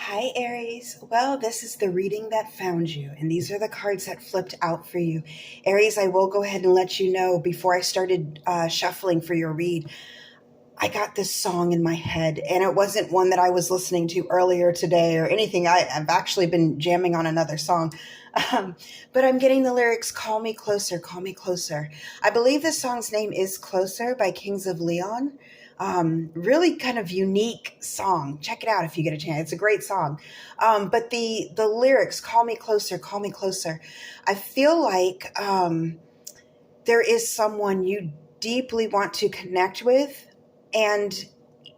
Hi, Aries. Well, this is the reading that found you, and these are the cards that flipped out for you. Aries, I will go ahead and let you know before I started shuffling for your read, I got this song in my head, and it wasn't one that I was listening to earlier today or anything. I've actually been jamming on another song. Um, but I'm getting the lyrics, Call Me Closer, Call Me Closer. I believe the song's name is Closer by Kings of Leon. Really kind of unique song. Check it out if you get a chance. It's a great song. But the lyrics, Call Me Closer, Call Me Closer. I feel like there is someone you deeply want to connect with. And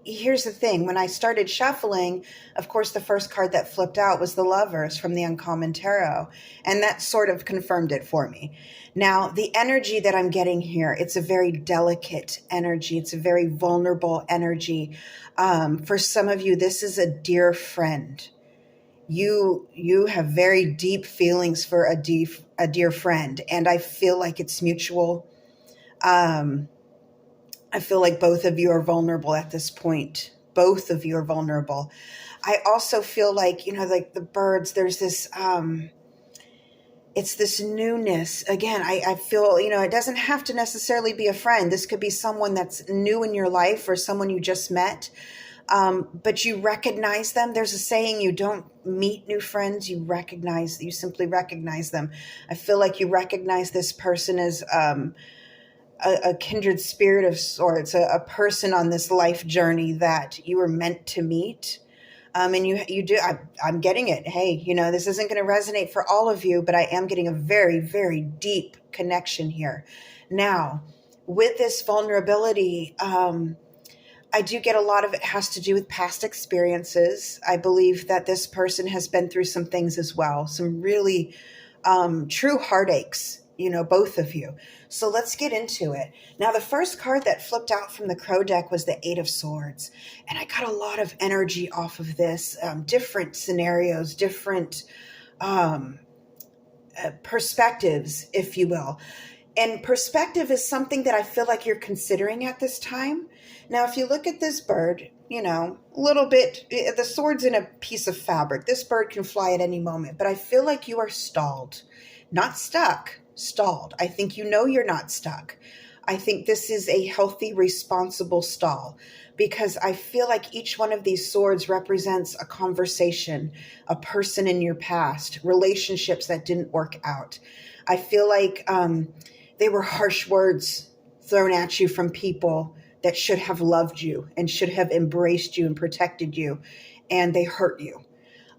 here's the thing, when I started shuffling, of course, the first card that flipped out was the Lovers from the Uncommon Tarot. And that sort of confirmed it for me. Now, the energy that I'm getting here, it's a very delicate energy. It's a very vulnerable energy. For some of you, this is a dear friend. You have very deep feelings for a dear friend, and I feel like it's mutual. I feel like both of you are vulnerable at this point. Both of you are vulnerable. I also feel like, like the birds, there's this, it's this newness. Again, I feel, it doesn't have to necessarily be a friend. This could be someone that's new in your life or someone you just met. But you recognize them. There's a saying, you don't meet new friends, you simply recognize them. I feel like you recognize this person as, a kindred spirit of sorts, a person on this life journey that you were meant to meet. And you do, I'm getting it. Hey, this isn't going to resonate for all of you, but I am getting a very, very deep connection here. Now, with this vulnerability, I do get a lot of it has to do with past experiences. I believe that this person has been through some things as well, some really true heartaches, both of you. So let's get into it. Now, the first card that flipped out from the Crow deck was the Eight of Swords. And I got a lot of energy off of this, different scenarios, different perspectives, if you will. And perspective is something that I feel like you're considering at this time. Now, if you look at this bird, a little bit, the sword's in a piece of fabric. This bird can fly at any moment, but I feel like you are stalled, not stuck, stalled. I think you're not stuck. I think this is a healthy, responsible stall because I feel like each one of these swords represents a conversation, a person in your past, relationships that didn't work out. I feel like they were harsh words thrown at you from people that should have loved you and should have embraced you and protected you, and they hurt you.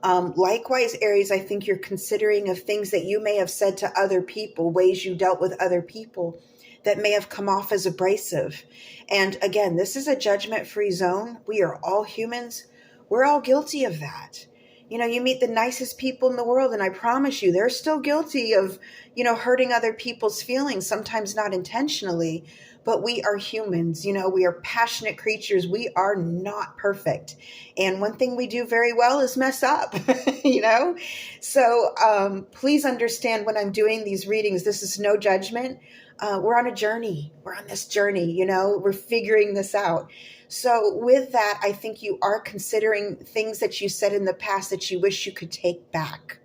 Likewise, Aries, I think you're considering of things that you may have said to other people, ways you dealt with other people that may have come off as abrasive. And again, this is a judgment-free zone. We are all humans. We're all guilty of that. You meet the nicest people in the world, and I promise you, they're still guilty of, hurting other people's feelings, sometimes not intentionally, but we are humans. We are passionate creatures. We are not perfect. And one thing we do very well is mess up, So please understand when I'm doing these readings, this is no judgment. We're on a journey. We're on this journey, we're figuring this out. So with that, I think you are considering things that you said in the past that you wish you could take back.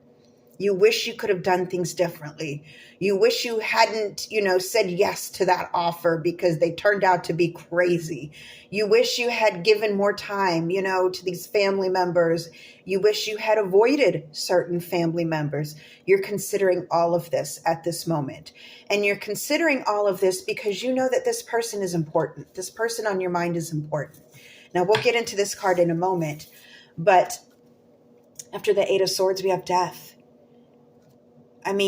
You wish you could have done things differently. You wish you hadn't, said yes to that offer because they turned out to be crazy. You wish you had given more time, to these family members. You wish you had avoided certain family members. You're considering all of this at this moment. And you're considering all of this because you know that this person is important. This person on your mind is important. Now, we'll get into this card in a moment. But after the Eight of Swords, we have death. And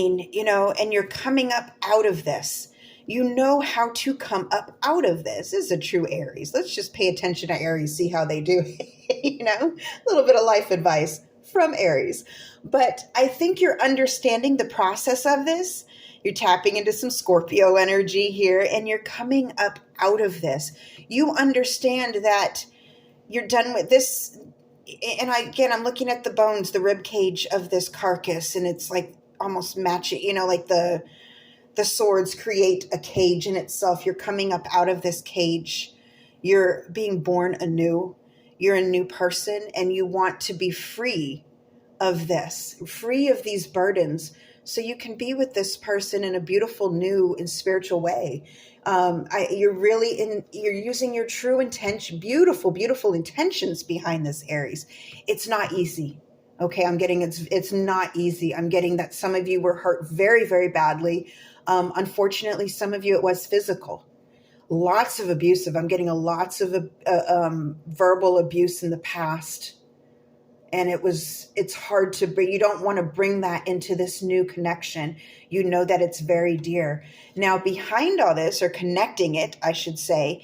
you're coming up out of this. You know how to come up out of this. This is a true Aries. Let's just pay attention to Aries, see how they do. A little bit of life advice from Aries. But I think you're understanding the process of this. You're tapping into some Scorpio energy here, and you're coming up out of this. You understand that you're done with this. And I'm looking at the bones, the rib cage of this carcass, and it's like almost matching, like the swords create a cage in itself. You're coming up out of this cage. You're being born anew. You're a new person and you want to be free of this, free of these burdens, so you can be with this person in a beautiful, new, and spiritual way. You're really you're using your true intention, beautiful, beautiful intentions behind this, Aries. It's not easy. Okay, I'm getting it's not easy. I'm getting that some of you were hurt very, very badly. Unfortunately, some of you it was physical. Lots of abusive. I'm getting lots of verbal abuse in the past, and it's hard to bring. You don't want to bring that into this new connection. You know that it's very dear. Now, behind all this, or connecting it, I should say,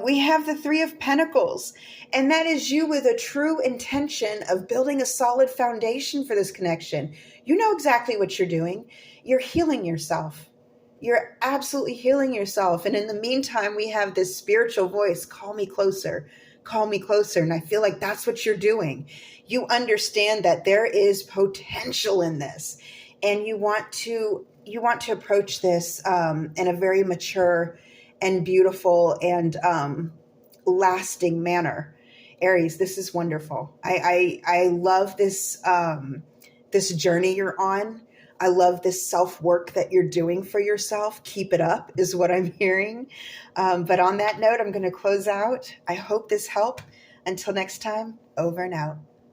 we have the Three of Pentacles, and that is you with a true intention of building a solid foundation for this connection. You know exactly what you're doing. You're healing yourself. You're absolutely healing yourself. And in the meantime, we have this spiritual voice, call me closer, call me closer. And I feel like that's what you're doing. You understand that there is potential in this, and you want to approach this in a very mature and beautiful and lasting manner. Aries, this is wonderful. I love this this journey you're on. I love this self-work that you're doing for yourself. Keep it up is what I'm hearing. But on that note, I'm going to close out. I hope this helped. Until next time, over and out.